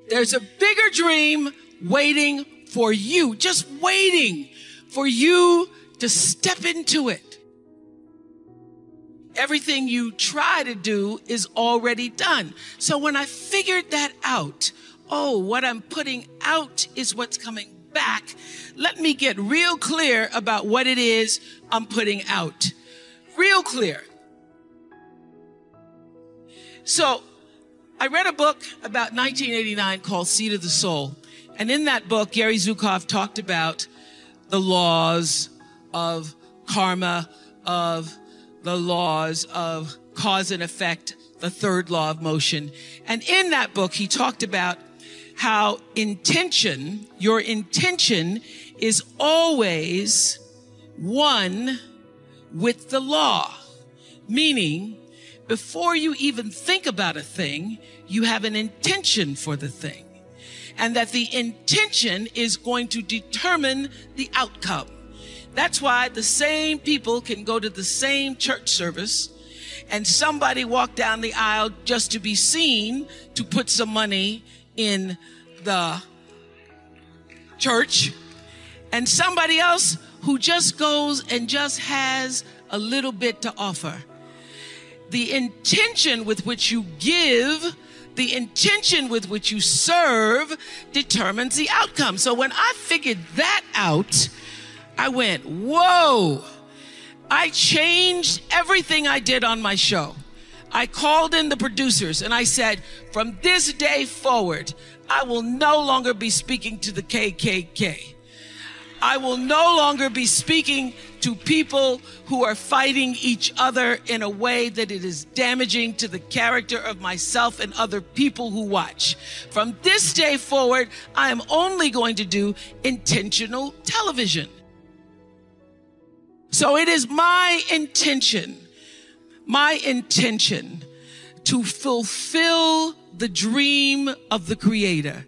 There's a bigger dream waiting for you, just waiting for you to step into it. Everything you try to do is already done. So when I figured that out, what I'm putting out is what's coming back. Let me get real clear about what it is I'm putting out. Real clear. So I read a book about 1989 called Seed of the Soul. And in that book, Gary Zukav talked about the laws of karma, of the laws of cause and effect, the third law of motion. And in that book, he talked about how your intention is always one with the law. Meaning, before you even think about a thing, you have an intention for the thing. And that the intention is going to determine the outcome. That's why the same people can go to the same church service and somebody walk down the aisle just to be seen to put some money in the church, and somebody else who just goes and just has a little bit to offer. The intention with which you give, the intention with which you serve determines the outcome. So when I figured that out, I went, whoa, I changed everything I did on my show. I called in the producers and I said, from this day forward, I will no longer be speaking to the KKK. I will no longer be speaking to people who are fighting each other in a way that it is damaging to the character of myself and other people who watch. From this day forward, I am only going to do intentional television. So it is my intention to fulfill the dream of the Creator.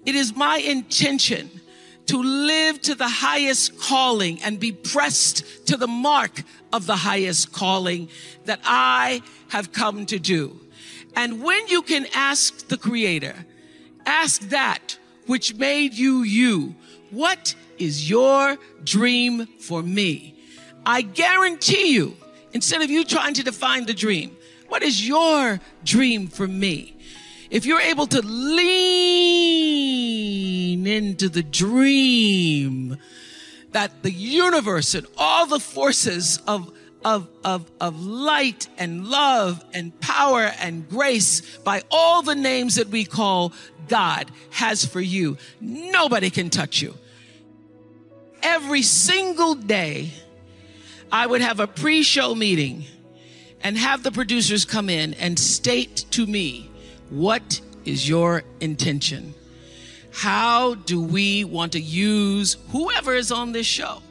It is my intention to live to the highest calling and be pressed to the mark of the highest calling that I have come to do. And when you can ask the Creator, ask that which made you you, what is your dream for me? I guarantee you, instead of you trying to define the dream, what is your dream for me? If you're able to lean into the dream that the universe and all the forces of light and love and power and grace by all the names that we call God has for you, nobody can touch you. Every single day, I would have a pre-show meeting and have the producers come in and state to me, what is your intention? How do we want to use whoever is on this show,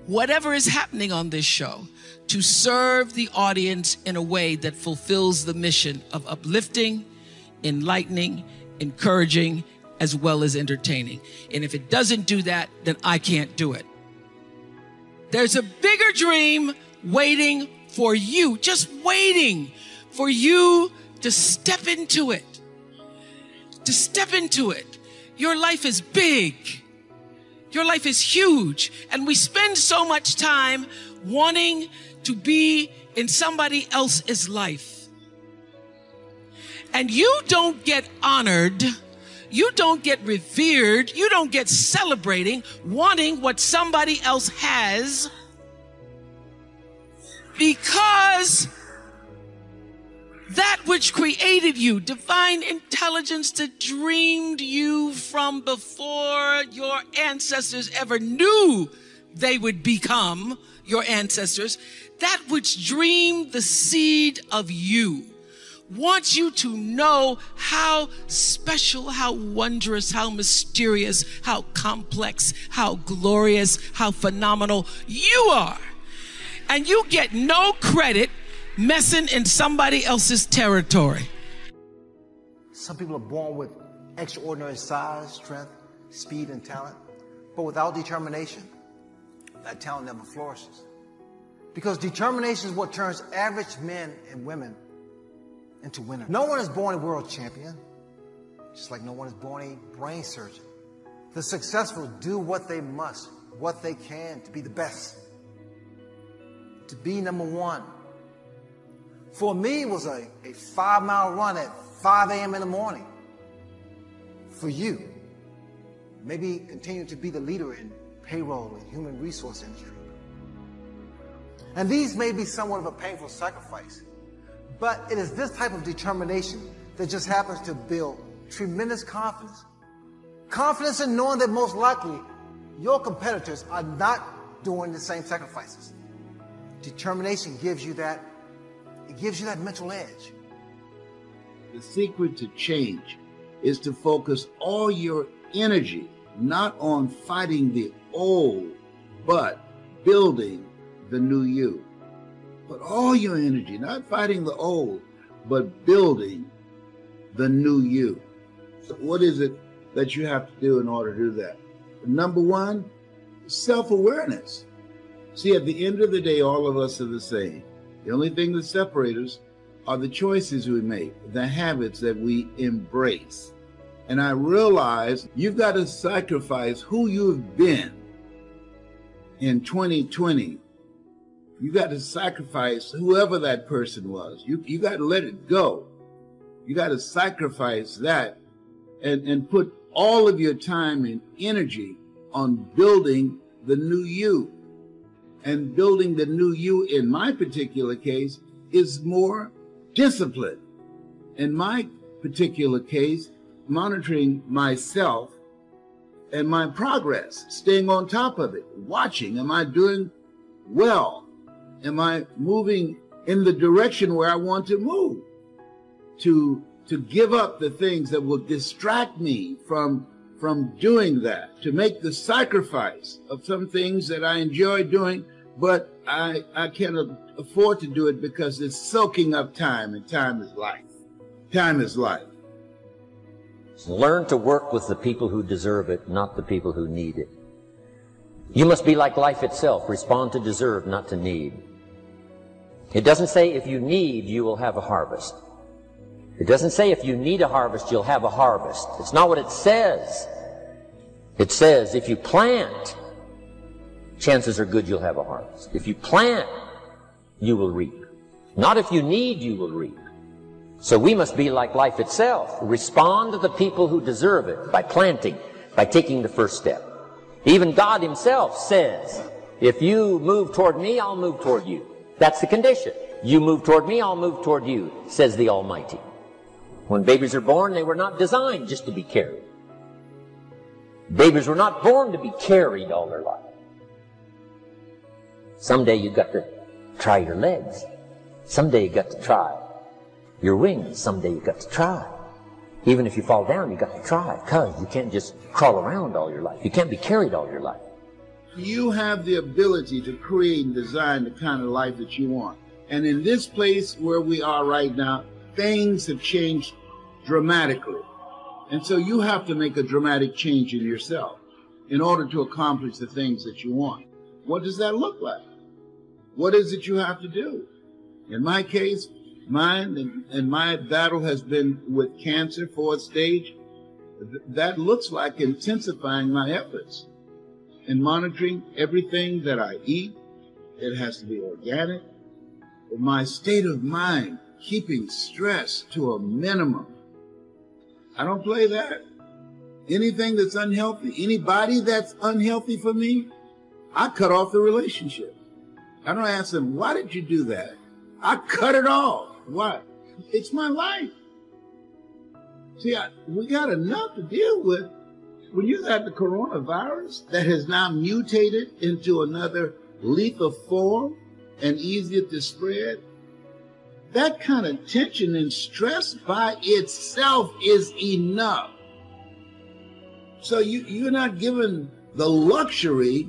whatever is happening on this show, to serve the audience in a way that fulfills the mission of uplifting, enlightening, encouraging, as well as entertaining. And if it doesn't do that, then I can't do it. There's a bigger dream waiting for you, just waiting for you to step into it. To step into it. Your life is big. Your life is huge. And we spend so much time wanting to be in somebody else's life. And you don't get honored, you don't get revered, you don't get celebrating wanting what somebody else has, because that which created you, divine intelligence that dreamed you from before your ancestors ever knew they would become your ancestors, that which dreamed the seed of you, wants you to know how special, how wondrous, how mysterious, how complex, how glorious, how phenomenal you are. And you get no credit messing in somebody else's territory. Some people are born with extraordinary size, strength, speed, and talent, but without determination, that talent never flourishes. Because determination is what turns average men and women into winners. No one is born a world champion. just like no one is born a brain surgeon. The successful do what they must, what they can to be the best, to be number one. For me, it was a 5-mile run at 5 a.m. in the morning. For you, maybe continue to be the leader in payroll and human resource industry. And these may be somewhat of a painful sacrifice, but it is this type of determination that just happens to build tremendous confidence. Confidence in knowing that most likely your competitors are not doing the same sacrifices. Determination gives you that, it gives you that mental edge. The secret to change is to focus all your energy not on fighting the old, but building the new you. Put all your energy, not fighting the old, but building the new you. So what is it that you have to do in order to do that? Number one, self-awareness. See, at the end of the day, all of us are the same. The only thing that separates us are the choices we make, the habits that we embrace. And I realize you've got to sacrifice who you've been in 2020. You got to sacrifice whoever that person was. You got to let it go. You got to sacrifice that and put all of your time and energy on building the new you. And building the new you, in my particular case, is more discipline. In my particular case, monitoring myself and my progress, staying on top of it, watching, am I doing well? Am I moving in the direction where I want to move? To give up the things that will distract me from doing that, to make the sacrifice of some things that I enjoy doing, but I can't afford to do it because it's soaking up time, and time is life. Time is life. Learn to work with the people who deserve it, not the people who need it. You must be like life itself. Respond to deserve, not to need. It doesn't say if you need, you will have a harvest. It doesn't say if you need a harvest, you'll have a harvest. It's not what it says. It says if you plant, chances are good you'll have a harvest. If you plant, you will reap. Not if you need, you will reap. So we must be like life itself. Respond to the people who deserve it by planting, by taking the first step. Even God himself says, if you move toward me, I'll move toward you. That's the condition. You move toward me, I'll move toward you, says the Almighty. When babies are born, they were not designed just to be carried. Babies were not born to be carried all their life. Someday you've got to try your legs. Someday you've got to try your wings. Someday you've got to try. Even if you fall down, you've got to try, because you can't just crawl around all your life. You can't be carried all your life. You have the ability to create and design the kind of life that you want. And in this place where we are right now, things have changed dramatically. And so you have to make a dramatic change in yourself in order to accomplish the things that you want. What does that look like? What is it you have to do? In my case, mine and my battle has been with cancer, 4th stage. That looks like intensifying my efforts and monitoring everything that I eat. It has to be organic. My state of mind, keeping stress to a minimum. I don't play that. Anything that's unhealthy, anybody that's unhealthy for me, I cut off the relationship. I don't ask them, why did you do that? I cut it off. Why? It's my life. See, we got enough to deal with. When you got the coronavirus that has now mutated into another lethal form and easier to spread, that kind of tension and stress by itself is enough. So you're not given the luxury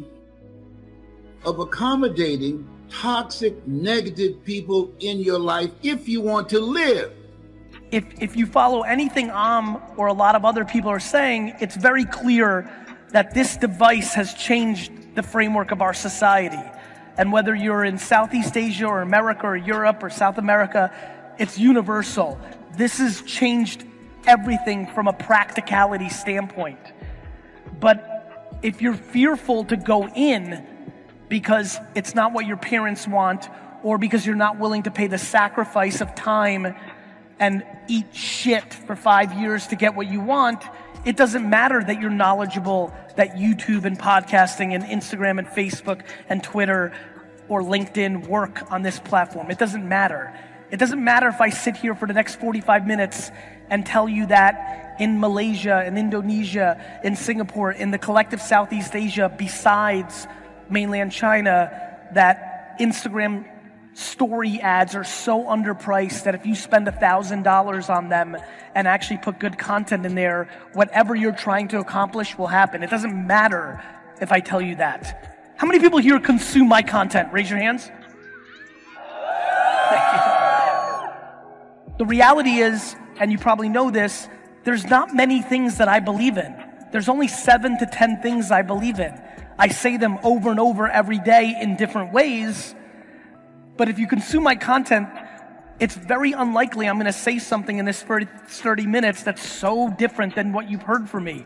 of accommodating toxic, negative people in your life if you want to live. If you follow anything or a lot of other people are saying, it's very clear that this device has changed the framework of our society. And whether you're in Southeast Asia or America or Europe or South America, it's universal. This has changed everything from a practicality standpoint. But if you're fearful to go in because it's not what your parents want, or because you're not willing to pay the sacrifice of time and eat shit for 5 years to get what you want, it doesn't matter that you're knowledgeable, that YouTube and podcasting and Instagram and Facebook and Twitter or LinkedIn work on this platform. It doesn't matter. It doesn't matter if I sit here for the next 45 minutes and tell you that in Malaysia, in Indonesia, in Singapore, in the collective Southeast Asia, besides mainland China, that Instagram story ads are so underpriced that if you spend $1,000 on them and actually put good content in there, whatever you're trying to accomplish will happen. It doesn't matter if I tell you that. How many people here consume my content? Raise your hands. Thank you. The reality is, and you probably know this, there's not many things that I believe in. There's only 7 to 10 things I believe in. I say them over and over every day in different ways. But if you consume my content, it's very unlikely I'm going to say something in this 30 minutes that's so different than what you've heard from me.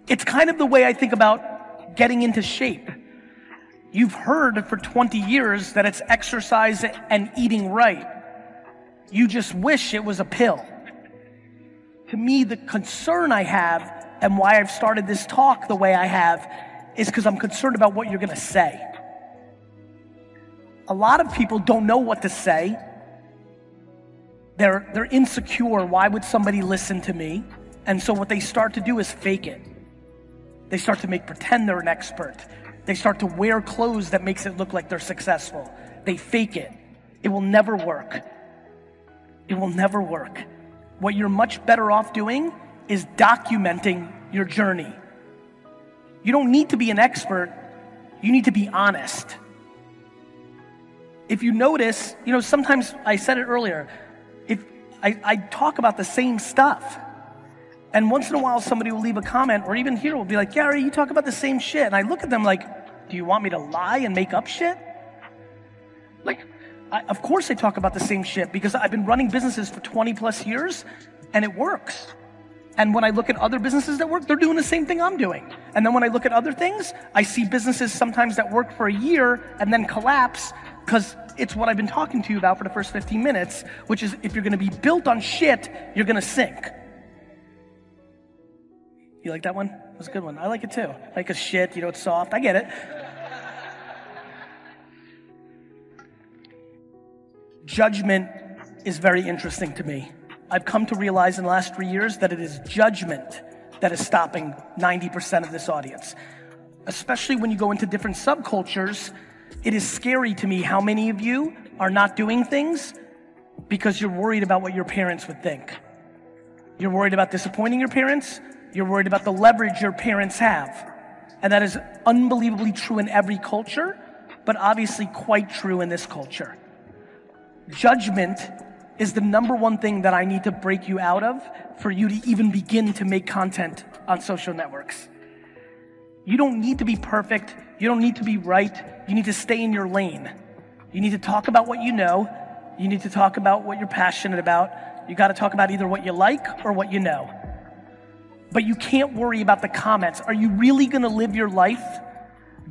It's kind of the way I think about getting into shape. You've heard for 20 years that it's exercise and eating right. You just wish it was a pill. To me, the concern I have and why I've started this talk the way I have is because I'm concerned about what you're going to say. A lot of people don't know what to say. They're insecure. Why would somebody listen to me? And so what they start to do is fake it. They start to pretend they're an expert. They start to wear clothes that makes it look like they're successful. They fake it. It will never work. It will never work. What you're much better off doing is documenting your journey. You don't need to be an expert. You need to be honest. If you notice, sometimes I said it earlier, if I talk about the same stuff, and once in a while somebody will leave a comment, or even here will be like, Gary, you talk about the same shit. And I look at them like, do you want me to lie and make up shit? Of course I talk about the same shit, because I've been running businesses for 20 plus years, and it works. And when I look at other businesses that work, they're doing the same thing I'm doing. And then when I look at other things, I see businesses sometimes that work for a year and then collapse, because it's what I've been talking to you about for the first 15 minutes, which is if you're going to be built on shit, you're going to sink. You like that one? That was a good one. I like it too. Like a shit, it's soft. I get it. Judgment is very interesting to me. I've come to realize in the last 3 years that it is judgment that is stopping 90% of this audience. Especially when you go into different subcultures, it is scary to me how many of you are not doing things because you're worried about what your parents would think. You're worried about disappointing your parents. You're worried about the leverage your parents have. And that is unbelievably true in every culture, but obviously quite true in this culture. Judgment is the number one thing that I need to break you out of for you to even begin to make content on social networks. You don't need to be perfect. You don't need to be right. You need to stay in your lane. You need to talk about what you know. You need to talk about what you're passionate about. You got to talk about either what you like or what you know. But you can't worry about the comments. Are you really going to live your life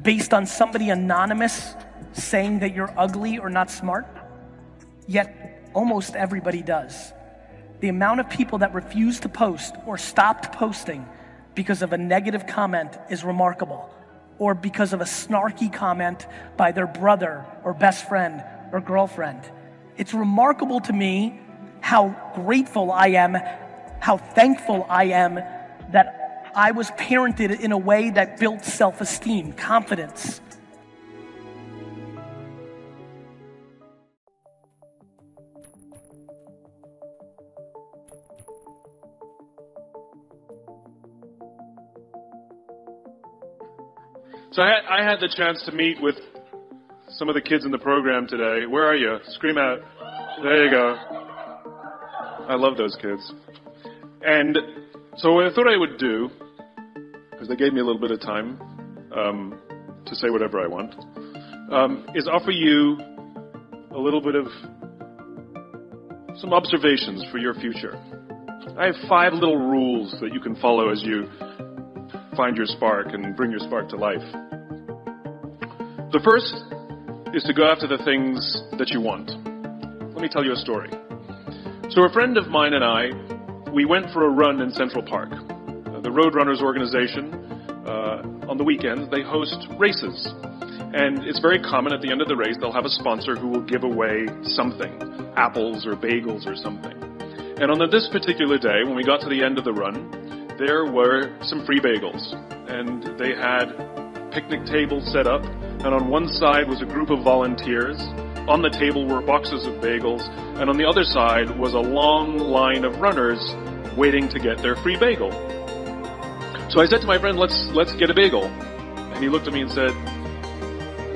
based on somebody anonymous saying that you're ugly or not smart? Yet almost everybody does. The amount of people that refuse to post or stopped posting because of a negative comment is remarkable, or because of a snarky comment by their brother or best friend or girlfriend. It's remarkable to me how grateful I am, how thankful I am that I was parented in a way that built self-esteem, confidence. So I had the chance to meet with some of the kids in the program today. Where are you? Scream out. There you go. I love those kids. And so what I thought I would do, because they gave me a little bit of time to say whatever I want, is offer you a little bit of some observations for your future. I have 5 little rules that you can follow as you find your spark and bring your spark to life. The first is to go after the things that you want. Let me tell you a story. So a friend of mine and I, we went for a run in Central Park. The Roadrunners organization, on the weekends, they host races. And it's very common at the end of the race, they'll have a sponsor who will give away something, apples or bagels or something. And on this particular day, when we got to the end of the run, there were some free bagels. And they had picnic tables set up, and on one side was a group of volunteers. On the table were boxes of bagels, and on the other side was a long line of runners waiting to get their free bagel. So I said to my friend, let's get a bagel. And he looked at me and said,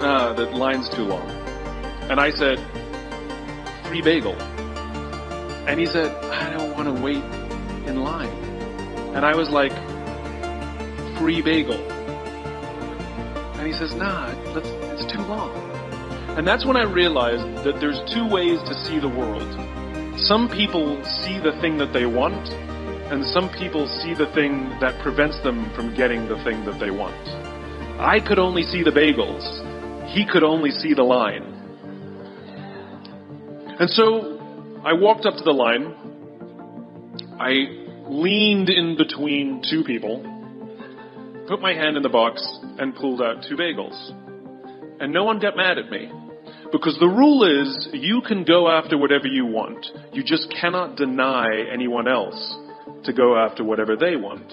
that line's too long. And I said, free bagel. And he said, I don't want to wait in line. And I was like, free bagel. And he says, nah, it's too long. And that's when I realized that there's 2 ways to see the world. Some people see the thing that they want, and some people see the thing that prevents them from getting the thing that they want. I could only see the bagels. He could only see the line. And so I walked up to the line. I leaned in between 2 people, put my hand in the box, and pulled out 2 bagels. And no one got mad at me. Because the rule is, you can go after whatever you want. You just cannot deny anyone else to go after whatever they want.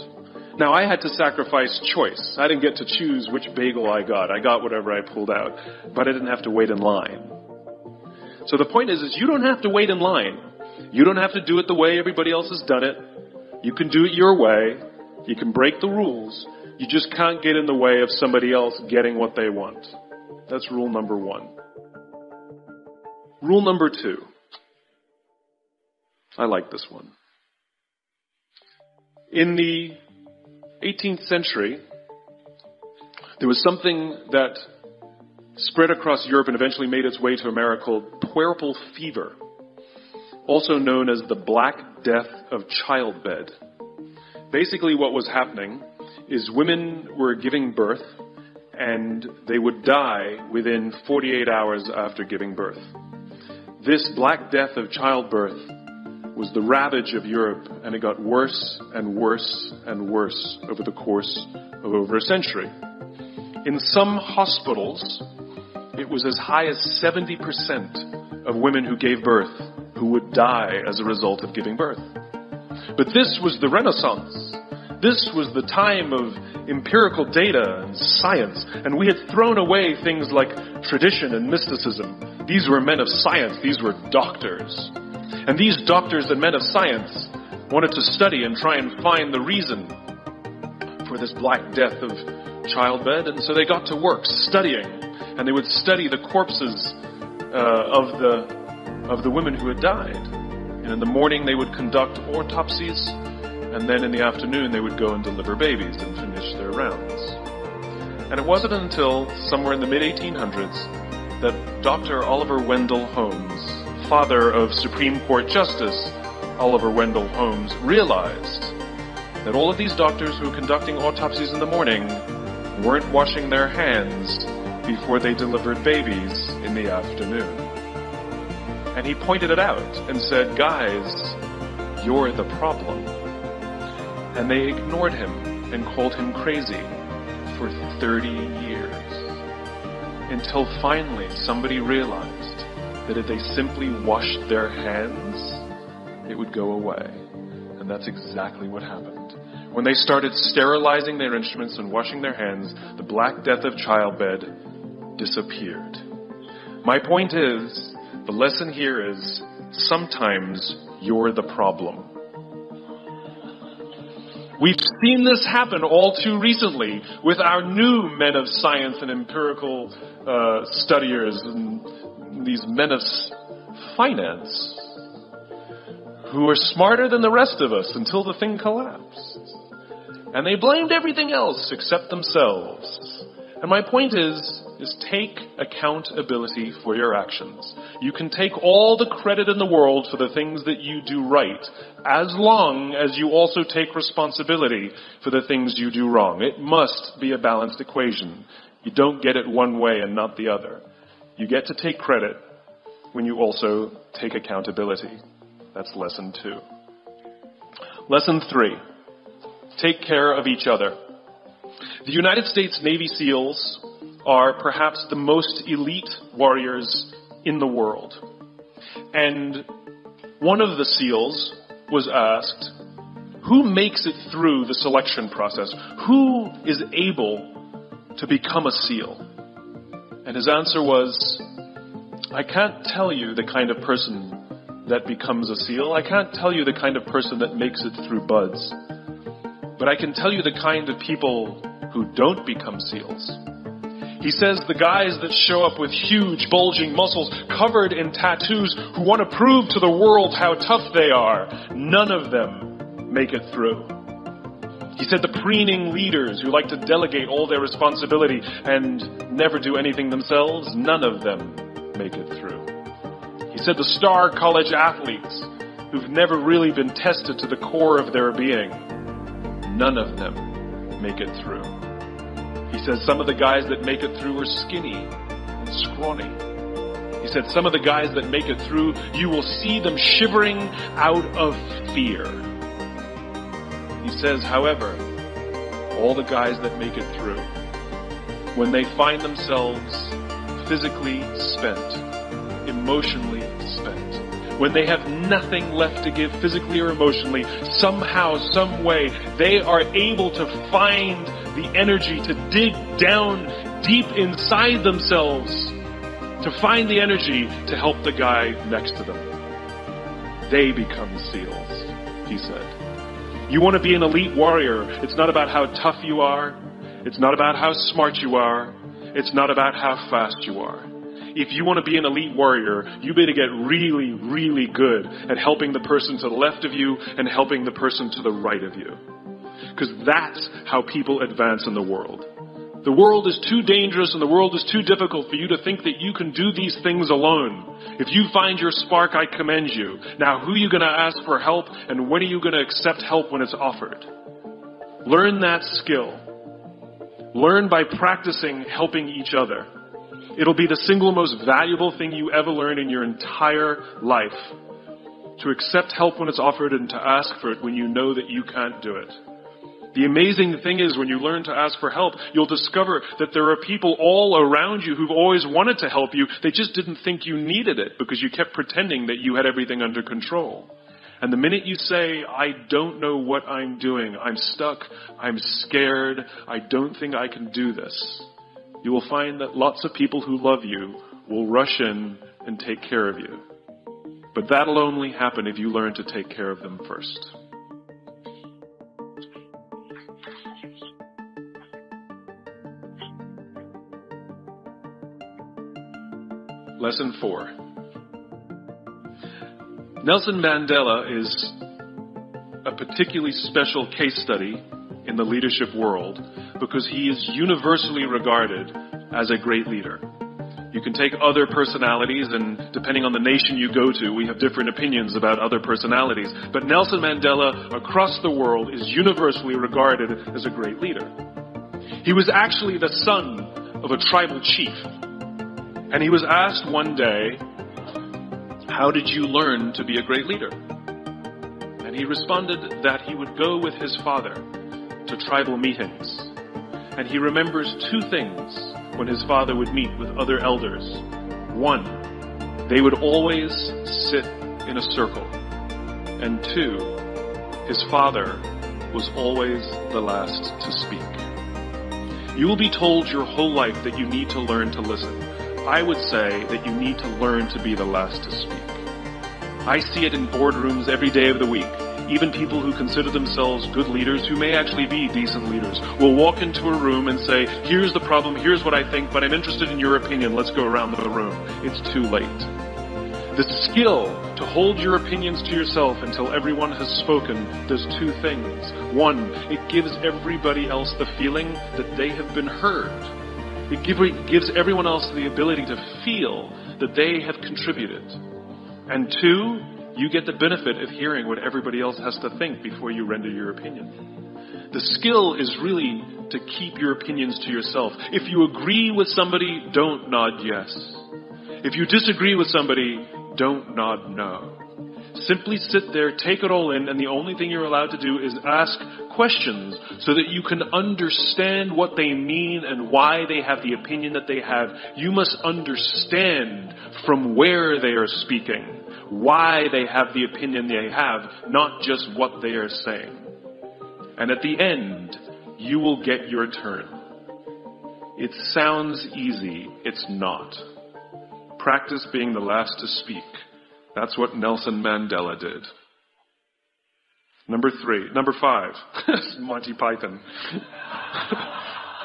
Now, I had to sacrifice choice. I didn't get to choose which bagel I got. I got whatever I pulled out. But I didn't have to wait in line. So the point is you don't have to wait in line. You don't have to do it the way everybody else has done it. You can do it your way. You can break the rules. You just can't get in the way of somebody else getting what they want. That's rule number 1. Rule number 2. I like this one. In the 18th century, there was something that spread across Europe and eventually made its way to America called puerperal fever, also known as the Black Death of childbed. Basically what was happening is women were giving birth and they would die within 48 hours after giving birth. This Black Death of childbirth was the ravage of Europe, and it got worse and worse and worse over the course of over a century. In some hospitals, it was as high as 70% of women who gave birth who would die as a result of giving birth. But this was the Renaissance. This was the time of empirical data and science, and we had thrown away things like tradition and mysticism. These were men of science. These were doctors. And these doctors and men of science wanted to study and try and find the reason for this Black Death of childbed, and so they got to work studying, and they would study the corpses of the women who had died. And in the morning they would conduct autopsies, and then in the afternoon they would go and deliver babies and finish their rounds. And it wasn't until somewhere in the mid-1800s that Dr. Oliver Wendell Holmes, father of Supreme Court Justice Oliver Wendell Holmes, realized that all of these doctors who were conducting autopsies in the morning weren't washing their hands before they delivered babies in the afternoon. And he pointed it out and said, guys, you're the problem. And they ignored him and called him crazy for 30 years. Until finally somebody realized that if they simply washed their hands, it would go away. And that's exactly what happened. When they started sterilizing their instruments and washing their hands, the Black Death of childbed disappeared. My point is, the lesson here is, sometimes you're the problem. We've seen this happen all too recently with our new men of science and empirical studiers and these men of finance who are smarter than the rest of us until the thing collapsed. And they blamed everything else except themselves. And my point is, is take accountability for your actions. You can take all the credit in the world for the things that you do right, as long as you also take responsibility for the things you do wrong. It must be a balanced equation. You don't get it one way and not the other. You get to take credit when you also take accountability. That's lesson 2. Lesson 3. Take care of each other. The United States Navy SEALs are perhaps the most elite warriors in the world. And one of the SEALs was asked, who makes it through the selection process? Who is able to become a SEAL? And his answer was, I can't tell you the kind of person that becomes a SEAL. I can't tell you the kind of person that makes it through BUD/S. But I can tell you the kind of people who don't become SEALs. He says the guys that show up with huge, bulging muscles, covered in tattoos, who want to prove to the world how tough they are, none of them make it through. He said the preening leaders who like to delegate all their responsibility and never do anything themselves, none of them make it through. He said the star college athletes who've never really been tested to the core of their being, none of them make it through. He says some of the guys that make it through are skinny and scrawny. He said some of the guys that make it through, you will see them shivering out of fear. He says, however, all the guys that make it through, when they find themselves physically spent, emotionally spent, when they have nothing left to give physically or emotionally, somehow, some way, they are able to find the energy to dig down deep inside themselves, to find the energy to help the guy next to them. They become SEALs, he said. You want to be an elite warrior. It's not about how tough you are. It's not about how smart you are. It's not about how fast you are. If you want to be an elite warrior, you better get really, really good at helping the person to the left of you and helping the person to the right of you. Because that's how people advance in the world. The world is too dangerous and the world is too difficult for you to think that you can do these things alone. If you find your spark, I commend you. Now, who are you going to ask for help, and when are you going to accept help when it's offered? Learn that skill. Learn by practicing helping each other. It'll be the single most valuable thing you ever learn in your entire life. To accept help when it's offered and to ask for it when you know that you can't do it. The amazing thing is when you learn to ask for help, you'll discover that there are people all around you who've always wanted to help you. They just didn't think you needed it because you kept pretending that you had everything under control. And the minute you say, I don't know what I'm doing, I'm stuck, I'm scared, I don't think I can do this, you will find that lots of people who love you will rush in and take care of you. But that'll only happen if you learn to take care of them first. Lesson 4. Nelson Mandela is a particularly special case study in the leadership world because he is universally regarded as a great leader. You can take other personalities, and depending on the nation you go to, we have different opinions about other personalities. But Nelson Mandela, across the world, is universally regarded as a great leader. He was actually the son of a tribal chief. And he was asked one day, how did you learn to be a great leader? And he responded that he would go with his father to tribal meetings. And he remembers two things when his father would meet with other elders. One, they would always sit in a circle. And two, his father was always the last to speak. You will be told your whole life that you need to learn to listen. I would say that you need to learn to be the last to speak. I see it in boardrooms every day of the week. Even people who consider themselves good leaders, who may actually be decent leaders, will walk into a room and say, here's the problem, here's what I think, but I'm interested in your opinion, let's go around the room. It's too late. The skill to hold your opinions to yourself until everyone has spoken does two things. One, it gives everybody else the feeling that they have been heard. It gives everyone else the ability to feel that they have contributed. And two, you get the benefit of hearing what everybody else has to think before you render your opinion. The skill is really to keep your opinions to yourself. If you agree with somebody, don't nod yes. If you disagree with somebody, don't nod no. Simply sit there, take it all in, and the only thing you're allowed to do is ask questions so that you can understand what they mean and why they have the opinion that they have. You must understand from where they are speaking, why they have the opinion they have, not just what they are saying. And at the end, you will get your turn. It sounds easy. It's not. Practice being the last to speak. That's what Nelson Mandela did. Number 5. Monty Python.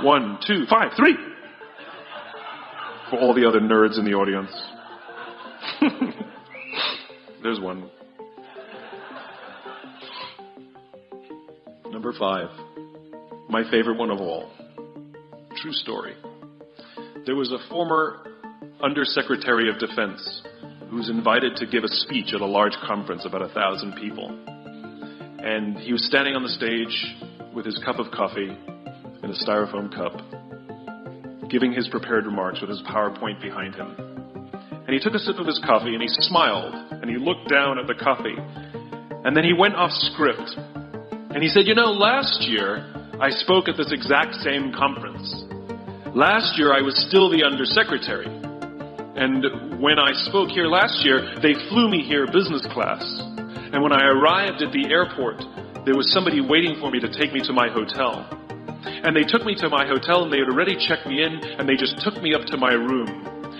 1, 2, 5, 3. For all the other nerds in the audience. There's one. Number 5. My favorite one of all. True story. There was a former Undersecretary of Defense who was invited to give a speech at a large conference, about 1,000 people. And he was standing on the stage with his cup of coffee in a styrofoam cup, giving his prepared remarks with his PowerPoint behind him. And he took a sip of his coffee and he smiled and he looked down at the coffee. And then he went off script. And he said, you know, last year I spoke at this exact same conference. Last year I was still the Undersecretary. And when I spoke here last year, they flew me here business class. And when I arrived at the airport, there was somebody waiting for me to take me to my hotel. And they took me to my hotel and they had already checked me in and they just took me up to my room.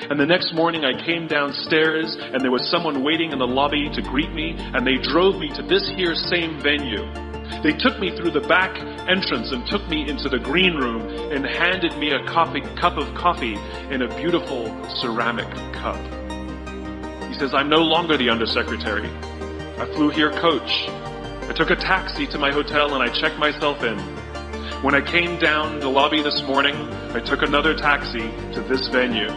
And the next morning I came downstairs and there was someone waiting in the lobby to greet me and they drove me to this here same venue. They took me through the back entrance and took me into the green room and handed me a cup of coffee in a beautiful ceramic cup. He says, I'm no longer the Undersecretary. I flew here coach. I took a taxi to my hotel and I checked myself in. When I came down the lobby this morning, I took another taxi to this venue.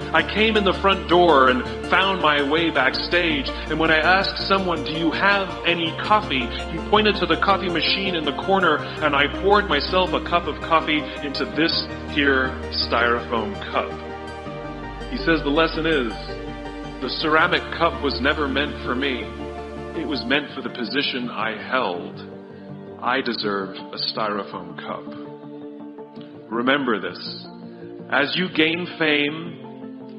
I came in the front door and found my way backstage, and when I asked someone, do you have any coffee? He pointed to the coffee machine in the corner, and I poured myself a cup of coffee into this here styrofoam cup. He says the lesson is, the ceramic cup was never meant for me. It was meant for the position I held. I deserve a styrofoam cup. Remember this. As you gain fame,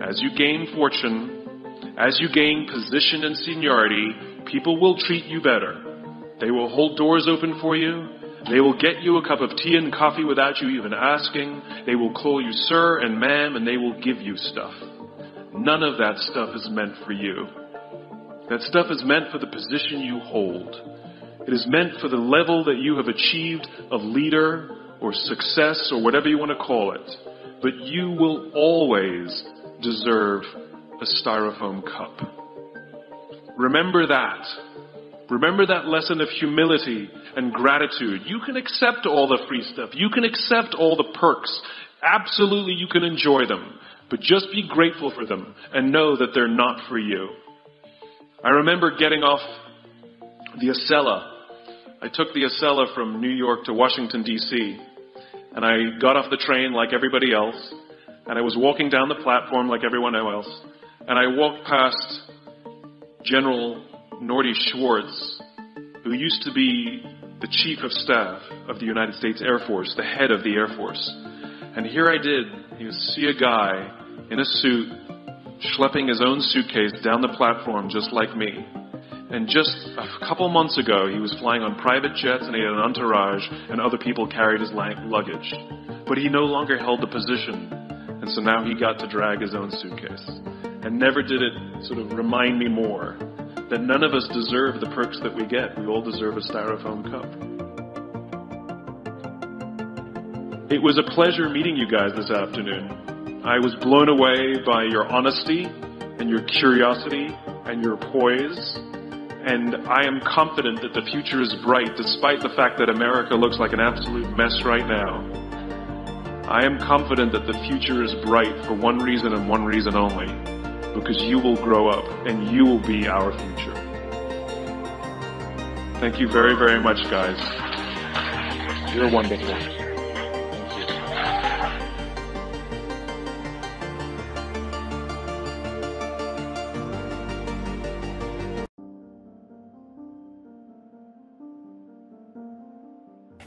as you gain fortune, as you gain position and seniority, people will treat you better. They will hold doors open for you. They will get you a cup of tea and coffee without you even asking. They will call you sir and ma'am, and they will give you stuff. None of that stuff is meant for you. That stuff is meant for the position you hold. It is meant for the level that you have achieved of leader or success or whatever you want to call it. But you will always deserve a styrofoam cup. Remember that. Remember that lesson of humility and gratitude. You can accept all the free stuff. You can accept all the perks. Absolutely, you can enjoy them. But just be grateful for them and know that they're not for you. I remember getting off the Acela. I took the Acela from New York to Washington, D.C. And I got off the train like everybody else. And I was walking down the platform like everyone else. And I walked past General Norty Schwartz, who used to be the Chief of Staff of the United States Air Force, the head of the Air Force. And here I did, you see a guy in a suit, schlepping his own suitcase down the platform just like me. And just a couple months ago, he was flying on private jets and he had an entourage and other people carried his luggage. But he no longer held the position. And so now he got to drag his own suitcase. And never did it sort of remind me more that none of us deserve the perks that we get. We all deserve a styrofoam cup. It was a pleasure meeting you guys this afternoon. I was blown away by your honesty and your curiosity and your poise. And I am confident that the future is bright despite the fact that America looks like an absolute mess right now. I am confident that the future is bright for one reason and one reason only, because you will grow up and you will be our future. Thank you very, very much, guys. You're wonderful. Thank you.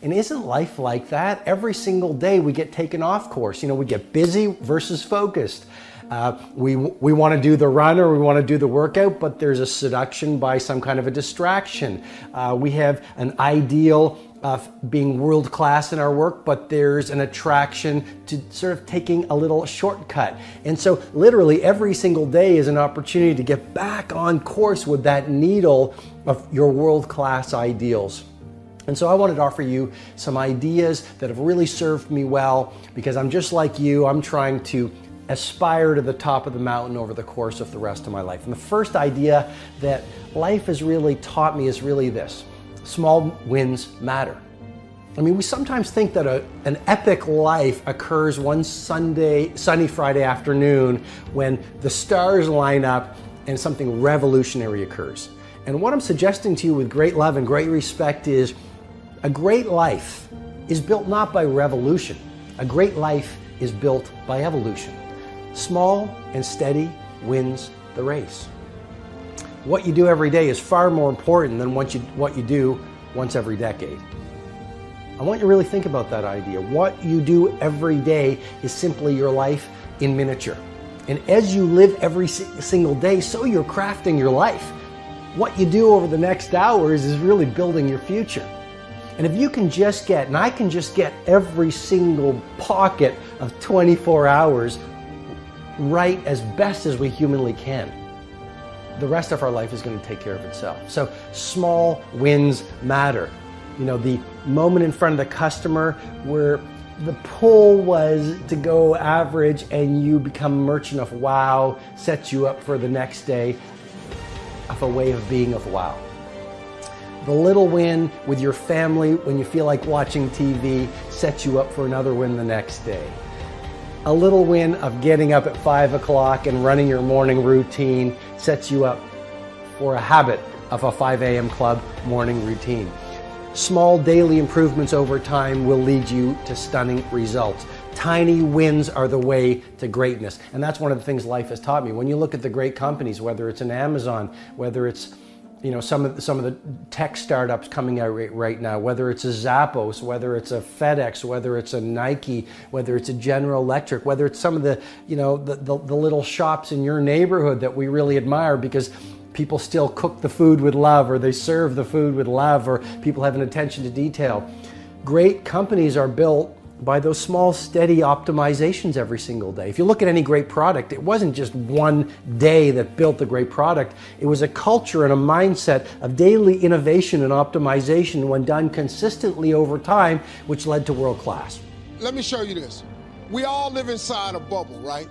And isn't life like that? Every single day we get taken off course. You know, we get busy versus focused. We want to do the run or we want to do the workout, but there's a seduction by some kind of a distraction. We have an ideal of being world class in our work, but there's an attraction to sort of taking a little shortcut. And so literally every single day is an opportunity to get back on course with that needle of your world class ideals. And so I wanted to offer you some ideas that have really served me well, because I'm just like you, I'm trying to aspire to the top of the mountain over the course of the rest of my life. And the first idea that life has really taught me is really this: small wins matter. I mean, we sometimes think that an epic life occurs one sunny Friday afternoon when the stars line up and something revolutionary occurs. And what I'm suggesting to you with great love and great respect is a great life is built not by revolution. A great life is built by evolution. Small and steady wins the race. What you do every day is far more important than what you do once every decade. I want you to really think about that idea. What you do every day is simply your life in miniature. And as you live every single day, so you're crafting your life. What you do over the next hours is really building your future. And if you can just get, and I can just get every single pocket of 24 hours right as best as we humanly can, the rest of our life is going to take care of itself. So small wins matter. You know, the moment in front of the customer where the pull was to go average and you become merchant of wow sets you up for the next day of a way of being of wow. The little win with your family when you feel like watching TV sets you up for another win the next day. A little win of getting up at 5 o'clock and running your morning routine sets you up for a habit of a 5 a.m. club morning routine. Small daily improvements over time will lead you to stunning results. Tiny wins are the way to greatness. And that's one of the things life has taught me. When you look at the great companies, whether it's an Amazon, whether it's some of the tech startups coming out right now, whether it's a Zappos, whether it's a FedEx, whether it's a Nike, whether it's a General Electric, whether it's some of the little shops in your neighborhood that we really admire because people still cook the food with love, or they serve the food with love, or people have an attention to detail. Great companies are built by those small, steady optimizations every single day. If you look at any great product, it wasn't just one day that built the great product. It was a culture and a mindset of daily innovation and optimization when done consistently over time, which led to world class. Let me show you this. We all live inside a bubble, right?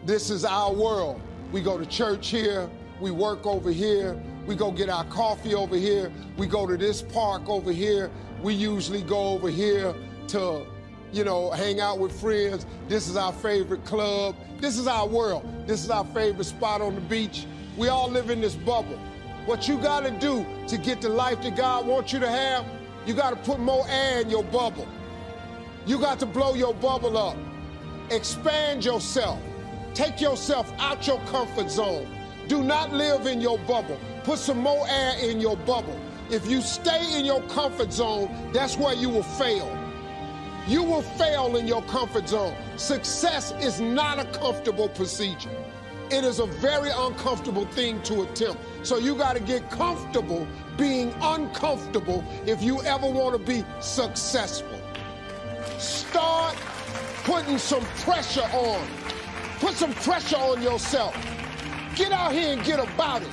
This is our world. We go to church here, we work over here, we go get our coffee over here, we go to this park over here, we usually go over here to hang out with friends. This is our favorite club. This is our world. This is our favorite spot on the beach. We all live in this bubble. What you got to do to get the life that God wants you to have, you got to put more air in your bubble. You got to blow your bubble up. Expand yourself. Take yourself out your comfort zone. Do not live in your bubble. Put some more air in your bubble. If you stay in your comfort zone, that's where you will fail. You will fail in your comfort zone. Success is not a comfortable procedure. It is a very uncomfortable thing to attempt. So you got to get comfortable being uncomfortable if you ever want to be successful. Start putting some pressure on. Put some pressure on yourself. Get out here and get about it.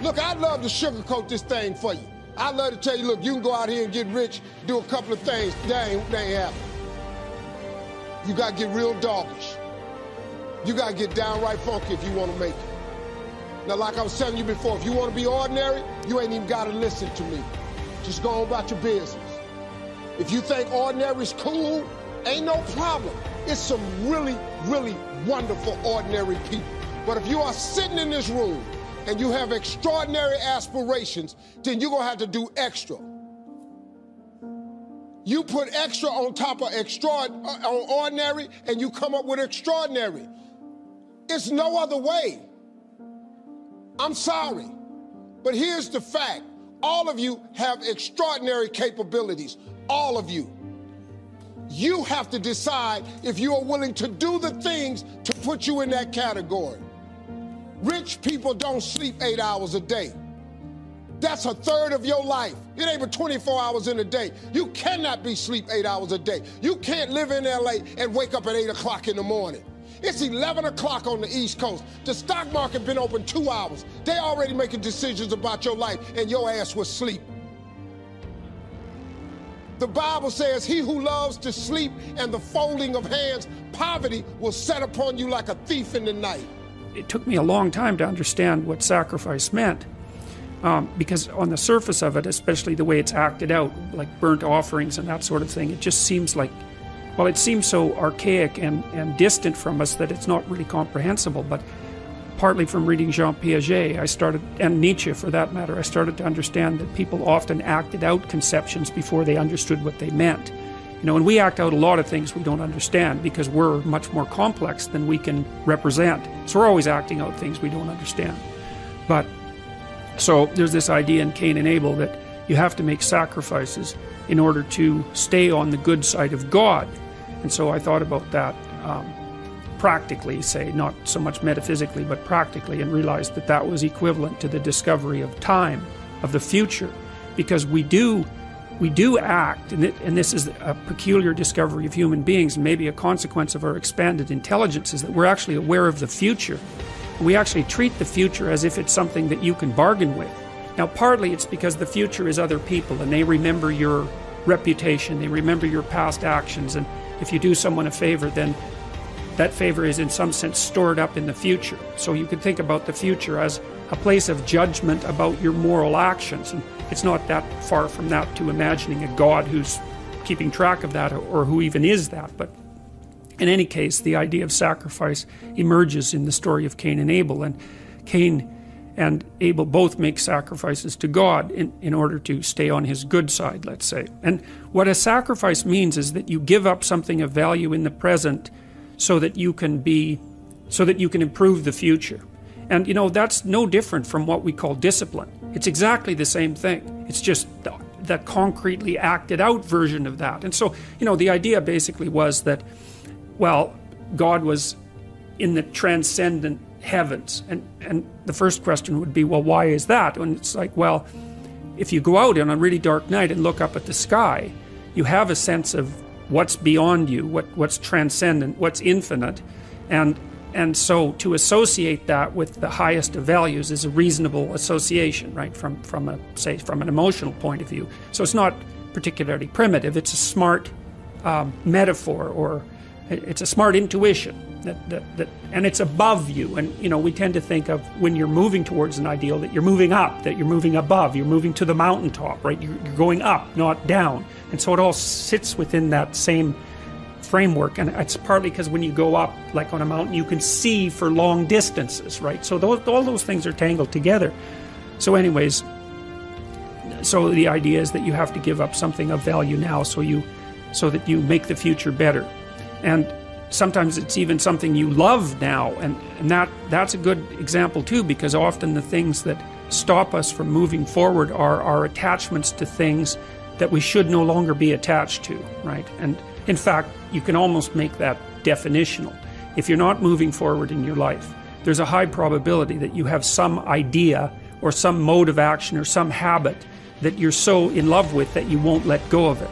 Look, I'd love to sugarcoat this thing for you. I'd love to tell you, look, you can go out here and get rich, do a couple of things. That ain't happening. You got to get real doggish. You got to get downright funky if you want to make it. Now, like I was telling you before, if you want to be ordinary, you ain't even got to listen to me. Just go on about your business. If you think ordinary is cool, Ain't no problem. It's some really, really wonderful, ordinary people. But if you are sitting in this room and you have extraordinary aspirations, then you're going to have to do extra. You put extra on top of ordinary, and you come up with extraordinary. It's no other way. I'm sorry, but here's the fact. All of you have extraordinary capabilities, all of you. You have to decide if you are willing to do the things to put you in that category. Rich people don't sleep 8 hours a day. That's a third of your life. It ain't but 24 hours in a day. You cannot be sleep 8 hours a day. You can't live in LA and wake up at 8 o'clock in the morning. It's 11 o'clock on the East Coast. The stock market been open 2 hours. They already making decisions about your life, and your ass was asleep. The Bible says, he who loves to sleep and the folding of hands, poverty will set upon you like a thief in the night. It took me a long time to understand what sacrifice meant. Because on the surface of it, especially the way it's acted out, like burnt offerings and that sort of thing, it just seems like, well, it seems so archaic and distant from us that it's not really comprehensible. But partly from reading Jean Piaget, and Nietzsche for that matter, I started to understand that people often acted out conceptions before they understood what they meant. You know, and we act out a lot of things we don't understand because we're much more complex than we can represent. So we're always acting out things we don't understand. But so there's this idea in Cain and Abel that you have to make sacrifices in order to stay on the good side of God. And so I thought about that practically, say, not so much metaphysically, but practically, and realized that that was equivalent to the discovery of time, of the future. Because we do act, and this is a peculiar discovery of human beings, and maybe a consequence of our expanded intelligence, is that we're actually aware of the future. We actually treat the future as if it's something that you can bargain with. Now, partly it's because the future is other people, and they remember your reputation, they remember your past actions, and if you do someone a favor, then that favor is in some sense stored up in the future. So you could think about the future as a place of judgment about your moral actions, and it's not that far from that to imagining a God who's keeping track of that, or who even is that. But in any case, the idea of sacrifice emerges in the story of Cain and Abel, and Cain and Abel both make sacrifices to God in order to stay on his good side, let's say. And what a sacrifice means is that you give up something of value in the present so that you can improve the future. And you know, that's no different from what we call discipline. It's exactly the same thing. It's just that concretely acted out version of that. And so, you know, the idea basically was that, well, God was in the transcendent heavens. And the first question would be, well, why is that? And it's like, well, if you go out on a really dark night and look up at the sky, you have a sense of what's beyond you, what's transcendent, what's infinite. And so to associate that with the highest of values is a reasonable association, right, from an emotional point of view. So it's not particularly primitive. It's a smart metaphor, or it's a smart intuition and it's above you. And you know, we tend to think of when you're moving towards an ideal that you're moving up, that you're moving above, you're moving to the mountaintop, right? You're going up, not down. And so it all sits within that same framework. And it's partly because when you go up, like on a mountain, you can see for long distances, right? So all those things are tangled together. So anyways, so the idea is that you have to give up something of value now so that you make the future better. And sometimes it's even something you love now, and that's a good example too, because often the things that stop us from moving forward are our attachments to things that we should no longer be attached to, right? And in fact, you can almost make that definitional. If you're not moving forward in your life, there's a high probability that you have some idea or some mode of action or some habit that you're so in love with that you won't let go of it.